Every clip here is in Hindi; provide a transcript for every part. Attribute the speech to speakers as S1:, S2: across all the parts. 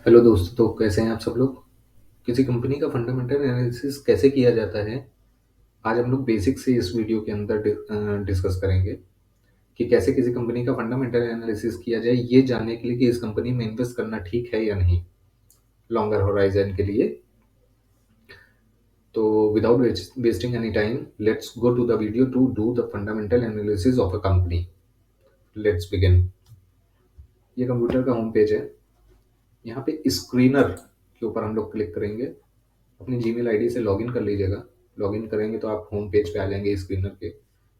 S1: हेलो दोस्तों, तो कैसे हैं आप सब लोग। किसी कंपनी का फंडामेंटल एनालिसिस कैसे किया जाता है, आज हम लोग बेसिक से इस वीडियो के अंदर डिस्कस करेंगे कि कैसे किसी कंपनी का फंडामेंटल एनालिसिस किया जाए, ये जानने के लिए कि इस कंपनी में इन्वेस्ट करना ठीक है या नहीं लॉन्गर होराइजन के लिए। तो without wasting any time, let's go to the video to do the fundamental analysis of a company. Let's begin. ये कंप्यूटर का होम पेज है। यहाँ पे स्क्रीनर के ऊपर हम लोग क्लिक करेंगे। अपनी जीमेल आईडी से लॉगिन कर लीजिएगा। लॉगिन करेंगे तो आप होम पेज पे आ जाएंगे स्क्रीनर के।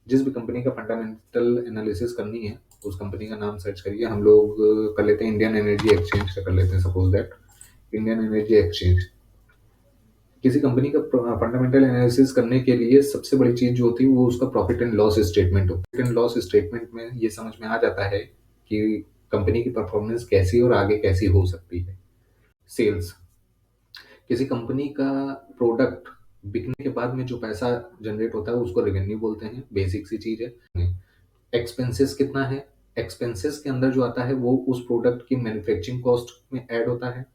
S1: जिस भी कंपनी का फंडामेंटल एनालिसिस करनी है, उस कंपनी का नाम सर्च करिए। हम लोग कर लेते हैं इंडियन एनर्जी एक्सचेंज का कर लेते हैं, suppose that Indian energy exchange. किसी कंपनी का फंडामेंटल एनालिसिस करने के लिए सबसे बड़ी चीज जो होती है वो उसका प्रॉफिट एंड लॉस स्टेटमेंट होता है। प्रॉफिट एंड लॉस स्टेटमेंट में ये समझ में आ जाता है कि कंपनी की परफॉर्मेंस कैसी और आगे कैसी हो सकती है। सेल्स, किसी कंपनी का प्रोडक्ट बिकने के बाद में जो पैसा जनरेट होता है उसको रेवेन्यू बोलते हैं। बेसिक सी चीज है। एक्सपेंसेस कितना है, एक्सपेंसेस के अंदर जो आता है वो उस प्रोडक्ट की मैन्युफैक्चरिंग कॉस्ट में ऐड होता है।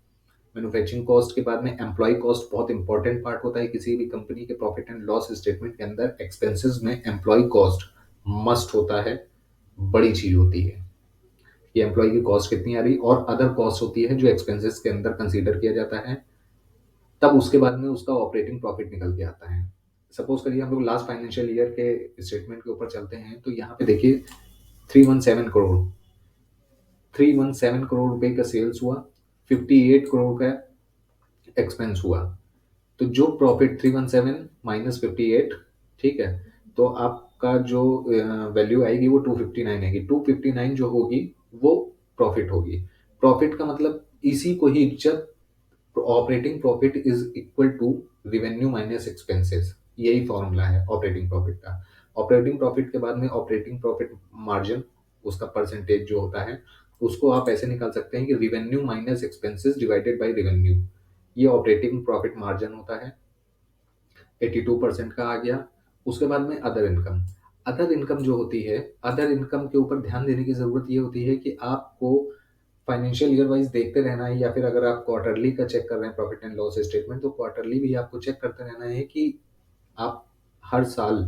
S1: मैन्युफैक्चरिंग कॉस्ट के बाद में एम्प्लॉय कॉस्ट बहुत इंपॉर्टेंट पार्ट होता है किसी भी कंपनी के प्रॉफिट एंड लॉस स्टेटमेंट के अंदर। एक्सपेंसेस में एम्प्लॉय कॉस्ट मस्ट होता है, बड़ी चीज होती है। ये एम्प्लॉय की कॉस्ट कितनी आ रही और अदर कॉस्ट होती है जो एक्सपेंसेस के अंदर कंसीडर किया जाता है। तब उसके बाद में उसका ऑपरेटिंग प्रॉफिट निकल के आता है। सपोज करिए हम लोग लास्ट फाइनेंशियल ईयर के स्टेटमेंट के ऊपर चलते हैं, तो यहाँ पे देखिए 317 करोड़, 317 करोड़ रुपए का सेल्स हुआ, 58 करोड़ का एक्सपेंस हुआ। तो जो प्रॉफिट 317 माइनस 58, ठीक है, तो आपका जो वैल्यू आएगी वो 259 आएगी। 259 जो होगी वो प्रॉफिट होगी। प्रॉफिट का मतलब इसी को ही जब operating profit is equal to revenue minus expenses, यही फॉर्मूला है ऑपरेटिंग प्रॉफिट का। ऑपरेटिंग प्रॉफिट के बाद में ऑपरेटिंग प्रॉफिट मार्जिन, उसका परसेंटेज जो होता है उसको आप ऐसे निकाल सकते हैं कि revenue minus expenses divided by revenue. ये ऑपरेटिंग प्रॉफिट मार्जिन होता है। 82% का आ गया। उसके बाद में अदर इनकम। अदर इनकम जो होती है, अदर इनकम के ऊपर ध्यान देने की जरूरत ये होती है कि आपको फाइनेंशियल ईयर वाइज देखते रहना है, या फिर अगर आप क्वार्टरली का चेक कर रहे हैं प्रॉफिट एंड लॉस स्टेटमेंट, तो क्वार्टरली भी आपको चेक करते रहना है कि आप हर साल,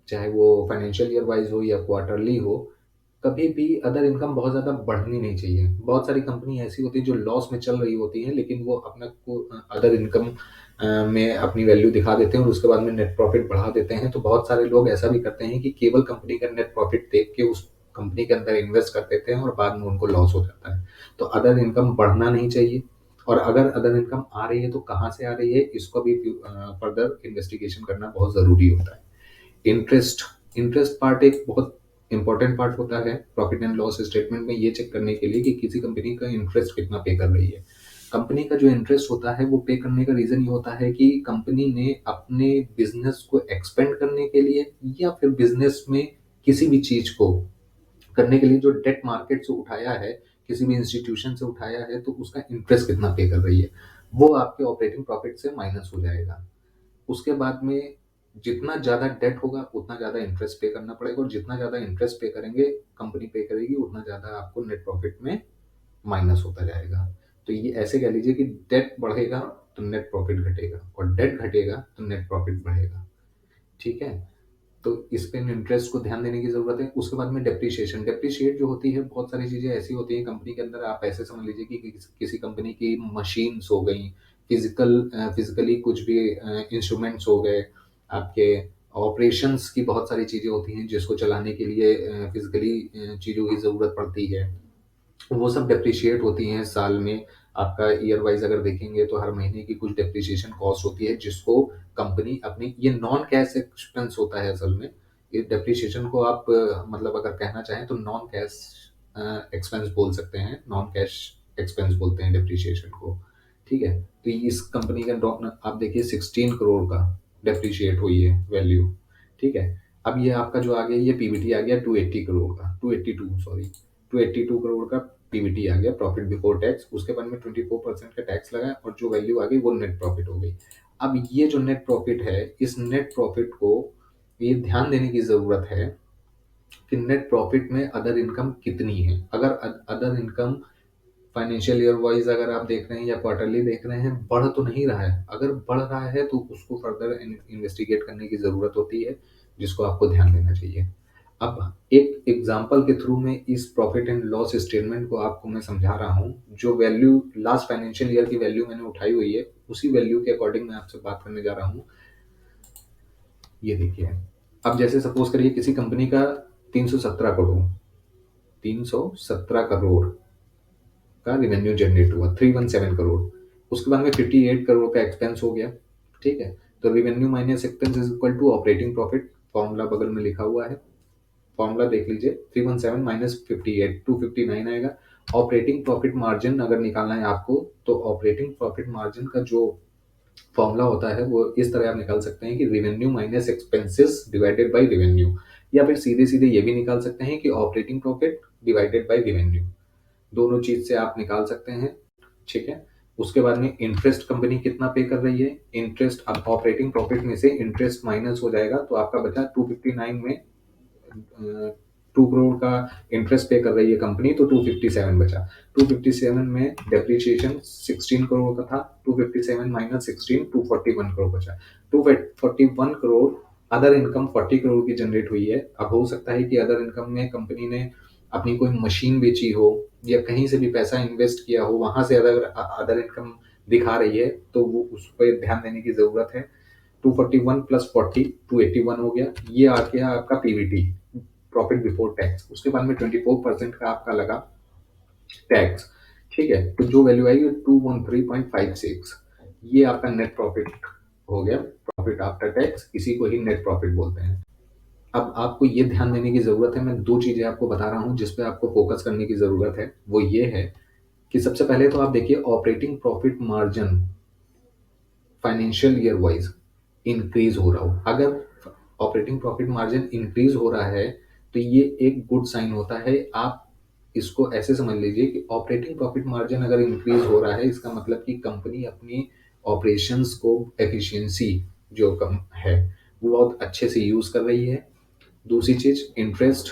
S1: चाहे वो फाइनेंशियल ईयर वाइज हो या क्वार्टरली हो, कभी भी अदर इनकम बहुत ज़्यादा बढ़नी नहीं चाहिए। बहुत सारी कंपनी ऐसी होती है जो लॉस में चल रही होती है, लेकिन वो अपना को अदर इनकम में अपनी वैल्यू दिखा देते हैं और उसके बाद में नेट प्रॉफिट बढ़ा देते हैं। तो बहुत सारे लोग ऐसा भी करते हैं कि केवल कंपनी का नेट प्रॉफिट देख के उस कंपनी के अंदर इन्वेस्ट कर देते हैं और बाद में उनको लॉस हो जाता है। तो अदर इनकम बढ़ना नहीं चाहिए। और अगर अदर इनकम आ रही है तो कहाँ से आ रही है, इसको भी फर्दर इन्वेस्टिगेशन करना बहुत ज़रूरी होता है। इंटरेस्ट, इंटरेस्ट पार्ट एक बहुत इंपॉर्टेंट पार्ट होता है प्रॉफिट एंड लॉस स्टेटमेंट में, ये चेक करने के लिए कि किसी कंपनी का इंटरेस्ट कितना पे कर रही है। कंपनी का जो इंटरेस्ट होता है वो पे करने का रीजन ये होता है कि कंपनी ने अपने बिजनेस को एक्सपेंड करने के लिए या फिर बिजनेस में किसी भी चीज को करने के लिए जो डेट मार्केट से उठाया है, किसी भी इंस्टीट्यूशन से उठाया है, तो उसका इंटरेस्ट कितना पे कर रही है वो आपके ऑपरेटिंग प्रॉफिट से माइनस हो जाएगा। उसके बाद में जितना ज़्यादा डेट होगा उतना ज़्यादा इंटरेस्ट पे करना पड़ेगा, और जितना ज़्यादा इंटरेस्ट पे करेंगे, कंपनी पे करेगी, उतना ज़्यादा आपको नेट प्रॉफिट में माइनस होता जाएगा। तो ये ऐसे कह लीजिए कि डेट बढ़ेगा तो नेट प्रॉफिट घटेगा और डेट घटेगा तो नेट प्रॉफिट बढ़ेगा। ठीक है, तो इस पे इंटरेस्ट को ध्यान देने की जरूरत है। उसके बाद में डेप्रिसिएशन, डेप्रिशिएट जो होती है, बहुत सारी चीजें ऐसी होती हैं कंपनी के अंदर। आप ऐसे समझ लीजिए कि किसी कंपनी की मशीन्स हो गई, फिजिकली कुछ भी इंस्ट्रूमेंट्स हो गए, आपके ऑपरेशंस की बहुत सारी चीजें होती हैं जिसको चलाने के लिए फिजिकली चीजों की जरूरत पड़ती है। वो सब डेप्रिशिएट होती हैं साल में। आपका ईयर वाइज अगर देखेंगे तो हर महीने की कुछ डेप्रिसिएशन कॉस्ट होती है जिसको कंपनी अपनी, ये नॉन कैश एक्सपेंस होता है असल में। ये डेप्रिसिएशन को आप मतलब अगर कहना चाहें तो नॉन कैश एक्सपेंस बोल सकते हैं, नॉन कैश एक्सपेंस बोलते हैं डेप्रिसिएशन को। ठीक है, तो इस कंपनी का आप देखिए 16 करोड़ का डेप्रिशिएट हुई है वैल्यू। ठीक है, अब ये आपका जो आ गया, ये पीबीटी आ गया 280 करोड़ का, 282 सॉरी, 282 करोड़ का पीबीटी आ गया, प्रॉफिट बिफोर टैक्स। उसके बाद में 24% का टैक्स लगा और जो वैल्यू आ गई वो नेट प्रॉफिट हो गई। अब ये जो नेट प्रॉफिट है, इस नेट प्रॉफिट को ये ध्यान देने की जरूरत है कि नेट प्रॉफिट में अदर इनकम कितनी है। अगर other income financial year wise अगर आप देख रहे हैं या क्वार्टरली देख रहे हैं, बढ़ तो नहीं रहा है। अगर बढ़ रहा है तो उसको फर्दर इन्वेस्टिगेट करने की ज़रूरत होती है, जिसको आपको ध्यान देना चाहिए। अब एक एग्जांपल के थ्रू में इस प्रॉफिट एंड लॉस स्टेटमेंट को आपको मैं समझा रहा हूँ। जो वैल्यू लास्ट फाइनेंशियल ईयर की वैल्यू मैंने उठाई हुई है, उसी वैल्यू के अकॉर्डिंग मैं आपसे बात करने जा रहा हूँ। ये देखिए, अब जैसे सपोज करिए किसी कंपनी का 317 करोड़ 317 करोड़ का रेवेन्यू जनरेट हुआ, 317 करोड़। उसके बाद में 58 करोड़ का एक्सपेंस हो गया। ठीक है, तो revenue minus expense is equal to operating profit. Formula बगल में लिखा हुआ है, फॉर्मूला देख लीजिए। 317 माइनस 58, 259 आएगा। ऑपरेटिंग प्रॉफिट मार्जिन अगर निकालना है आपको, तो ऑपरेटिंग प्रॉफिट मार्जिन का जो फॉर्मूला होता है वो इस तरह आप निकाल सकते हैं कि revenue minus expenses divided by revenue, या फिर सीधे सीधे ये भी निकाल सकते हैं कि operating profit divided by revenue. दोनों चीज से आप निकाल सकते हैं। ठीक है, उसके बाद में इंटरेस्ट कंपनी कितना पे कर रही है, इंटरेस्ट अब ऑपरेटिंग प्रॉफिट में से इंटरेस्ट माइनस हो जाएगा, तो आपका बचा 259 में 2 करोड़ का इंटरेस्ट पे कर रही है कंपनी, तो 257 बचा। 257 में डेप्रिसिएशन 16 करोड़ का था, 257 माइनस 16, 241 करोड़ बचा। 241 करोड़ अदर इनकम 40 करोड़ की जनरेट हुई है। अब हो सकता है कि अदर इनकम में कंपनी ने अपनी कोई मशीन बेची हो, या कहीं से भी पैसा इन्वेस्ट किया हो, वहां से अदर अदर इनकम दिखा रही है, तो वो उस पर ध्यान देने की जरूरत है। 241 प्लस 40, 281 हो गया। ये आ गया आपका पीवीटी, प्रॉफिट बिफोर टैक्स। उसके बाद में 24% का आपका लगा टैक्स। ठीक है, तो जो वैल्यू आई 213.56, ये आपका नेट प्रॉफिट हो गया, प्रॉफिट आफ्टर टैक्स। इसी को ही नेट प्रॉफिट बोलते हैं। अब आपको ये ध्यान देने की जरूरत है, मैं दो चीजें आपको बता रहा हूं जिस पे आपको फोकस करने की जरूरत है। वो ये है कि सबसे पहले तो आप देखिए operating profit margin financial year wise increase हो रहा हो। अगर ऑपरेटिंग प्रॉफिट मार्जिन इंक्रीज हो रहा है, तो ये एक गुड साइन होता है। आप इसको ऐसे समझ लीजिए कि ऑपरेटिंग प्रॉफिट मार्जिन अगर इंक्रीज हो रहा है, इसका मतलब कि कंपनी अपनी ऑपरेशंस को एफिशिएंसी जो कम है वो बहुत अच्छे से यूज कर रही है। दूसरी चीज, इंटरेस्ट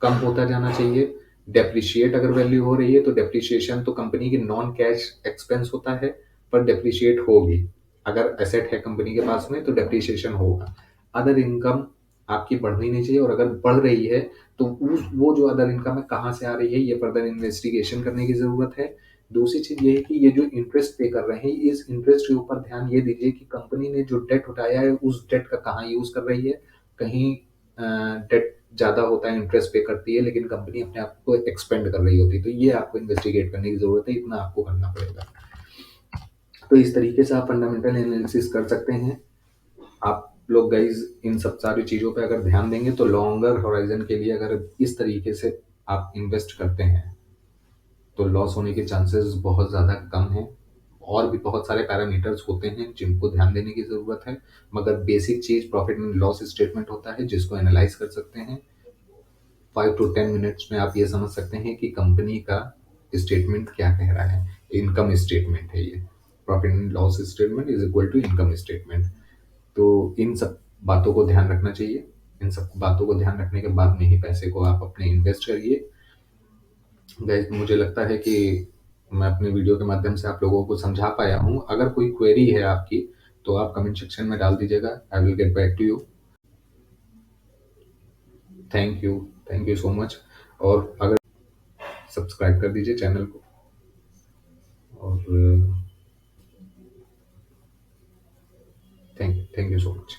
S1: कम होता जाना चाहिए। डेप्रिशिएट अगर वैल्यू हो रही है, तो डेप्रिशिएशन तो कंपनी की नॉन कैश एक्सपेंस होता है, पर डेप्रिशिएट होगी। अगर एसेट है कंपनी के पास में, तो डेप्रिशिएशन होगा। अदर इनकम आपकी बढ़नी नहीं चाहिए, और अगर बढ़ रही है तो उस वो जो अदर इनकम है कहाँ से आ रही है, ये फर्दर इन्वेस्टिगेशन करने की जरूरत है। दूसरी चीज ये है कि ये जो इंटरेस्ट पे कर रहे हैं, इस इंटरेस्ट के ऊपर ध्यान ये दीजिए कि कंपनी ने जो डेट उठाया है, उस डेट का कहाँ यूज कर रही है। कहीं डेट ज़्यादा होता है, इंटरेस्ट पे करती है, लेकिन कंपनी अपने आप को एक्सपेंड कर रही होती है, तो ये आपको इन्वेस्टिगेट करने की ज़रूरत है, इतना आपको करना पड़ेगा। तो इस तरीके से आप फंडामेंटल एनालिसिस कर सकते हैं। आप लोग गाइज इन सब सारी चीज़ों पे अगर ध्यान देंगे, तो लॉन्गर होराइजन के लिए अगर इस तरीके से आप इन्वेस्ट करते हैं, तो लॉस होने के चांसेस बहुत ज़्यादा कम हैं। और भी बहुत सारे पैरामीटर्स होते हैं जिनको ध्यान देने की ज़रूरत है, मगर basic cheese profit and loss statement होता है, जिसको एनालाइज कर सकते हैं। 5 to 10 मिनट्स में आप ये समझ सकते हैं कि कंपनी का स्टेटमेंट क्या कह रहा है। इनकम स्टेटमेंट है ये, profit and loss statement is equal to income statement. तो इन सब बातों को ध्यान रखना चाहिए। इन सब बातों को ध्यान रखने के बाद में ही पैसे को आप अपने इन्वेस्ट करिए। गाइस, मुझे लगता है कि मैं अपने वीडियो के माध्यम से आप लोगों को समझा पाया हूँ। अगर कोई क्वेरी है आपकी, तो आप कमेंट सेक्शन में डाल दीजिएगा, I will get back to you. Thank you, thank you so much. और अगर सब्सक्राइब कर दीजिए चैनल को, और थैंक यू सो मच।